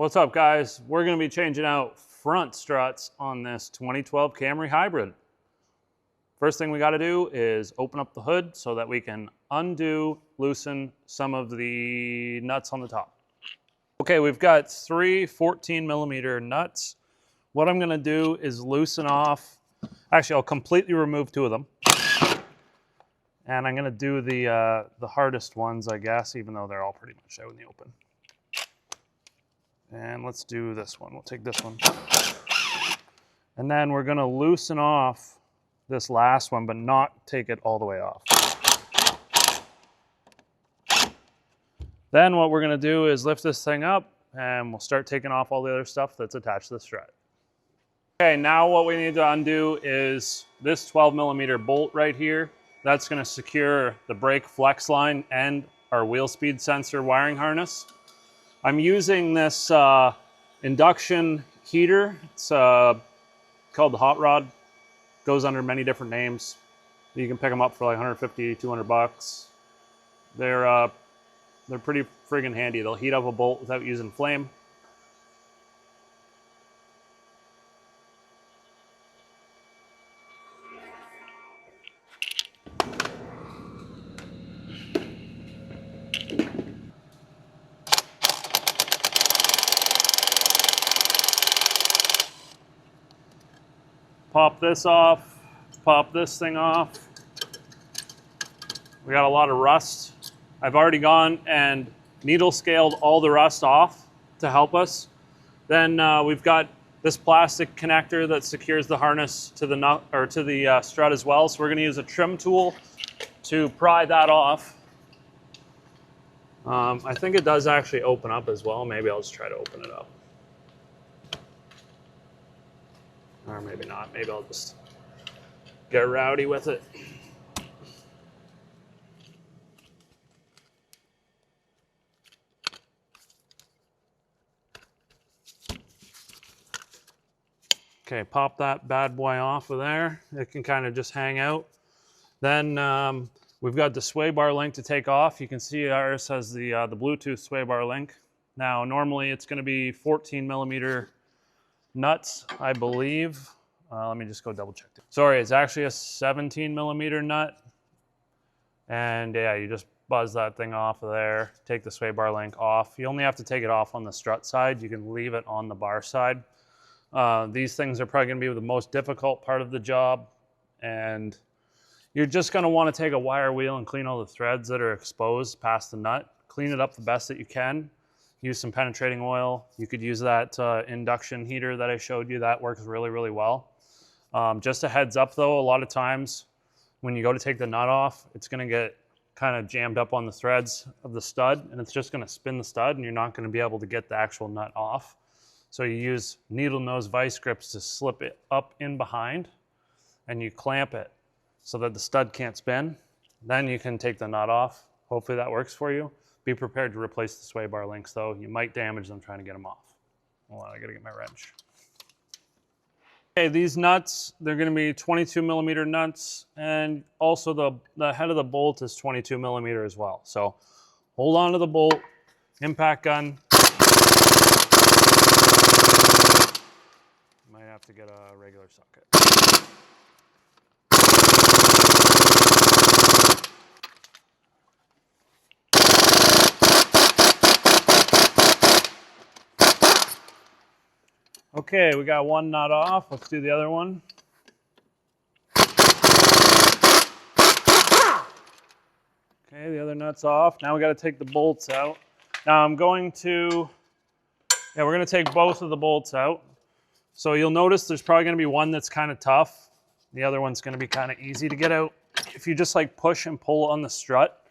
What's up, guys? We're going to be changing out front struts on this 2012 Camry Hybrid. First thing we got to do is open up the hood so that we can loosen some of the nuts on the top. Okay, we've got three 14mm nuts. What I'm going to do is loosen off, actually I'll completely remove two of them. And I'm going to do the hardest ones, I guess, even though they're all pretty much out in the open. And let's do this one. We'll take this one. And then we're going to loosen off this last one, but not take it all the way off. Then what we're going to do is lift this thing up and we'll start taking off all the other stuff that's attached to the strut. Okay, now what we need to undo is this 12mm bolt right here. That's going to secure the brake flex line and our wheel speed sensor wiring harness. I'm using this induction heater. It's called the Hot Rod. Goes under many different names. You can pick them up for like 150, 200 bucks. They're pretty friggin' handy. They'll heat up a bolt without using flame. Pop this off, pop this thing off. We got a lot of rust. I've already gone and needle scaled all the rust off to help us. Then we've got this plastic connector that secures the harness to the nut or to the strut as well. So we're going to use a trim tool to pry that off. I think it does actually open up as well. Maybe I'll just try to open it up. Or maybe not. Maybe I'll just get rowdy with it. Okay, pop that bad boy off of there. It can kind of just hang out. Then we've got the sway bar link to take off. You can see ours has the Bluetooth sway bar link. Now, normally it's going to be 14mm nuts, I believe. Let me just go double check. Sorry, it's actually a 17mm nut. And yeah, you just buzz that thing off of there, take the sway bar link off. You only have to take it off on the strut side. You can leave it on the bar side. These things are probably going to be the most difficult part of the job. And you're just going to want to take a wire wheel and clean all the threads that are exposed past the nut. Clean it up the best that you can. Use some penetrating oil. You could use that induction heater that I showed you. That works really, really well. Just a heads up though, a lot of times when you go to take the nut off, it's going to get kind of jammed up on the threads of the stud and it's just going to spin the stud and you're not going to be able to get the actual nut off. So you use needle nose vice grips to slip it up in behind and you clamp it so that the stud can't spin. Then you can take the nut off. Hopefully that works for you. Be prepared to replace the sway bar links though. You might damage them trying to get them off. Hold on, I gotta get my wrench. Okay, these nuts, they're gonna be 22mm nuts, and also the head of the bolt is 22mm as well. So hold on to the bolt, impact gun. Might have to get a regular socket. Okay, we got one nut off. Let's do the other one. Okay, the other nut's off. Now we got to take the bolts out. Now we're going to take both of the bolts out. So you'll notice there's probably going to be one that's kind of tough. The other one's going to be kind of easy to get out. If you just like push and pull on the strut,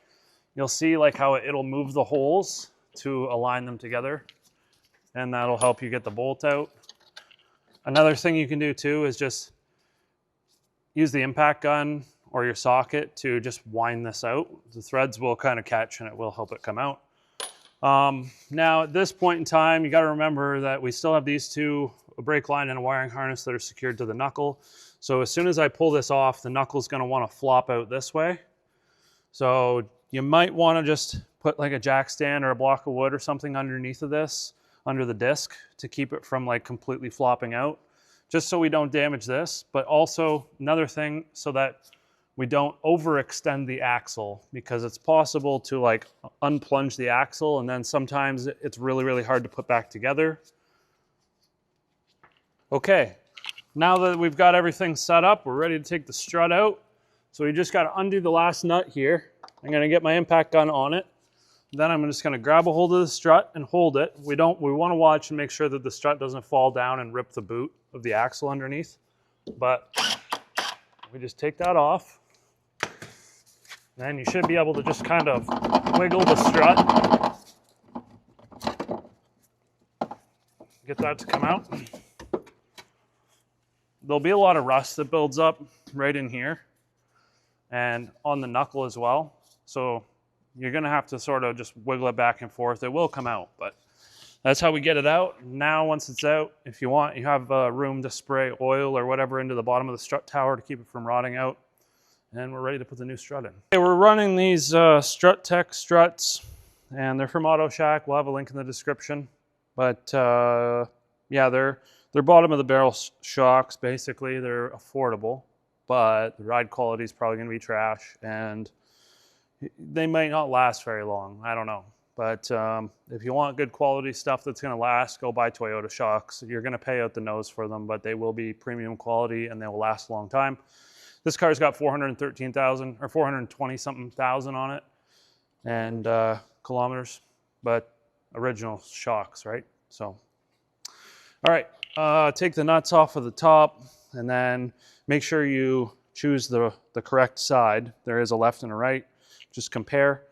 you'll see like how it'll move the holes to align them together. And that'll help you get the bolt out. Another thing you can do too is just use the impact gun or your socket to just wind this out. The threads will kind of catch and it will help it come out. Now at this point in time, you got to remember that we still have these two, a brake line and a wiring harness that are secured to the knuckle. So as soon as I pull this off, the knuckle's going to want to flop out this way. So you might want to just put like a jack stand or a block of wood or something underneath of this under the disc to keep it from like completely flopping out, just so we don't damage this. But also another thing, so that we don't overextend the axle, because it's possible to like unplunge the axle and then sometimes it's really, really hard to put back together. Okay, now that we've got everything set up, we're ready to take the strut out. So we just got to undo the last nut here. I'm going to get my impact gun on it. Then I'm just going to grab a hold of the strut and hold it. We want to watch and make sure that the strut doesn't fall down and rip the boot of the axle underneath. But we just take that off. Then you should be able to just kind of wiggle the strut. Get that to come out. There'll be a lot of rust that builds up right in here and on the knuckle as well. So you're gonna have to sort of just wiggle it back and forth. It will come out, but that's how we get it out. Now, once it's out, if you want, you have room to spray oil or whatever into the bottom of the strut tower to keep it from rotting out. And we're ready to put the new strut in. Okay, we're running these Strut Tech struts, and they're from Auto Shack. We'll have a link in the description. But yeah, they're bottom of the barrel shocks. Basically, they're affordable, but the ride quality is probably going to be trash, and they might not last very long. I don't know. But if you want good quality stuff that's going to last, go buy Toyota shocks. You're going to pay out the nose for them, but they will be premium quality and they will last a long time. This car's got 413,000 or 420 something thousand on it, and kilometers, but original shocks, right? So, all right, take the nuts off of the top, and then make sure you choose the correct side. There is a left and a right. Just compare,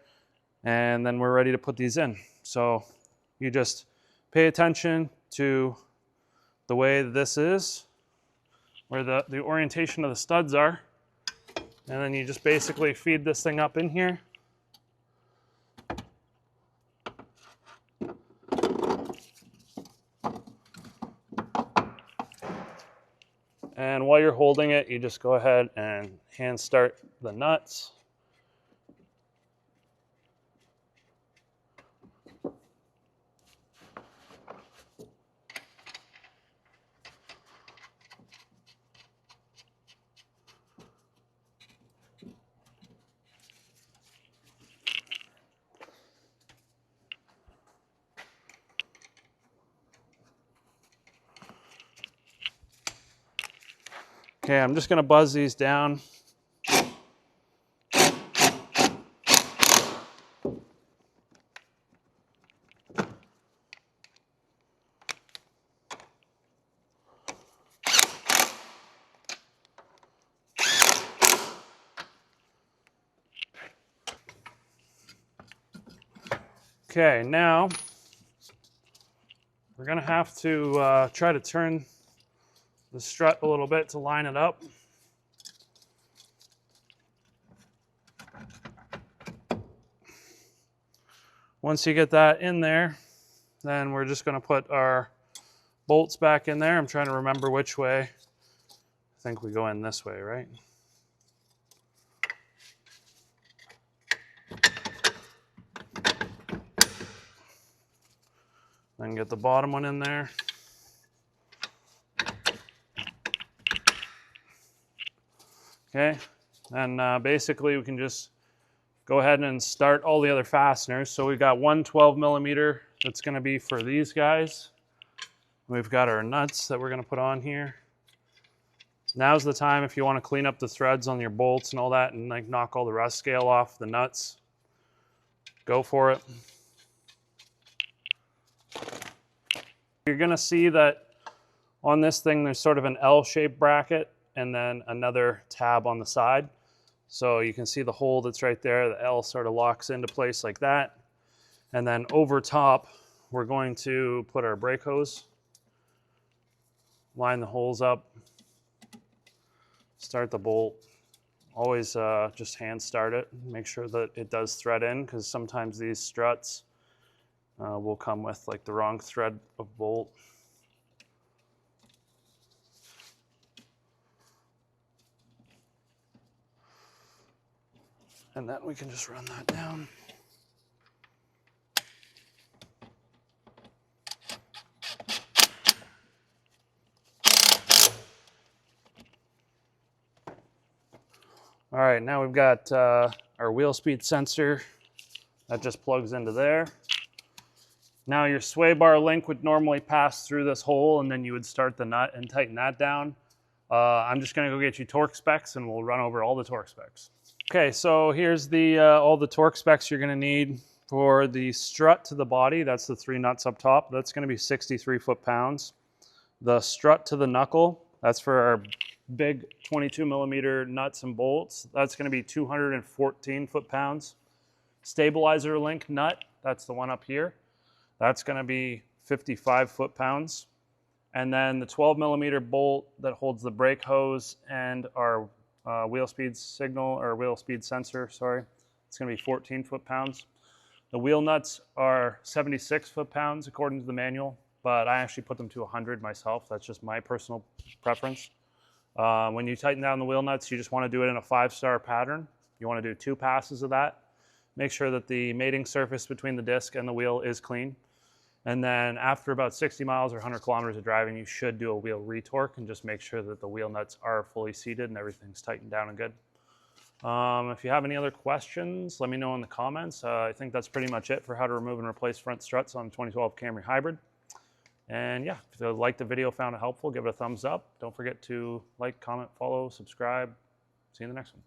and then we're ready to put these in. So you just pay attention to the way this is, where the orientation of the studs are, and then you just basically feed this thing up in here. And while you're holding it, you just go ahead and hand start the nuts. Okay, I'm just going to buzz these down. Okay, now we're going to have to try to turn the strut a little bit to line it up. Once you get that in there, then we're just going to put our bolts back in there. I'm trying to remember which way. I think we go in this way, right? Then get the bottom one in there. Okay, and basically we can just go ahead and start all the other fasteners. So we've got one 12 millimeter that's going to be for these guys. We've got our nuts that we're going to put on here. Now's the time if you want to clean up the threads on your bolts and all that and like knock all the rust scale off the nuts. Go for it. You're going to see that on this thing there's sort of an L-shaped bracket and then another tab on the side. So you can see the hole that's right there. The L sort of locks into place like that. And then over top, we're going to put our brake hose. Line the holes up. Start the bolt. Always just hand start it. Make sure that it does thread in, because sometimes these struts will come with like the wrong thread of bolt. And then we can just run that down. All right, now we've got our wheel speed sensor that just plugs into there. Now your sway bar link would normally pass through this hole, and then you would start the nut and tighten that down. I'm just gonna go get you torque specs, and we'll run over all the torque specs. Okay, so here's the all the torque specs you're gonna need for the strut to the body. That's the 3 nuts up top. That's gonna be 63 foot-pounds. The strut to the knuckle, that's for our big 22 millimeter nuts and bolts. That's gonna be 214 foot-pounds. Stabilizer link nut, that's the one up here. That's gonna be 55 foot-pounds. And then the 12 millimeter bolt that holds the brake hose and our wheel speed signal, or wheel speed sensor, sorry, it's gonna be 14 foot-pounds. The wheel nuts are 76 foot-pounds according to the manual, but I actually put them to 100 myself. That's just my personal preference. When you tighten down the wheel nuts, you just wanna do it in a 5-star pattern. You wanna do 2 passes of that. Make sure that the mating surface between the disc and the wheel is clean. And then after about 60 miles or 100 kilometers of driving, you should do a wheel retorque and just make sure that the wheel nuts are fully seated and everything's tightened down and good. If you have any other questions, let me know in the comments. I think that's pretty much it for how to remove and replace front struts on the 2012 Camry Hybrid. And yeah, if you liked the video, found it helpful, give it a thumbs up. Don't forget to like, comment, follow, subscribe. See you in the next one.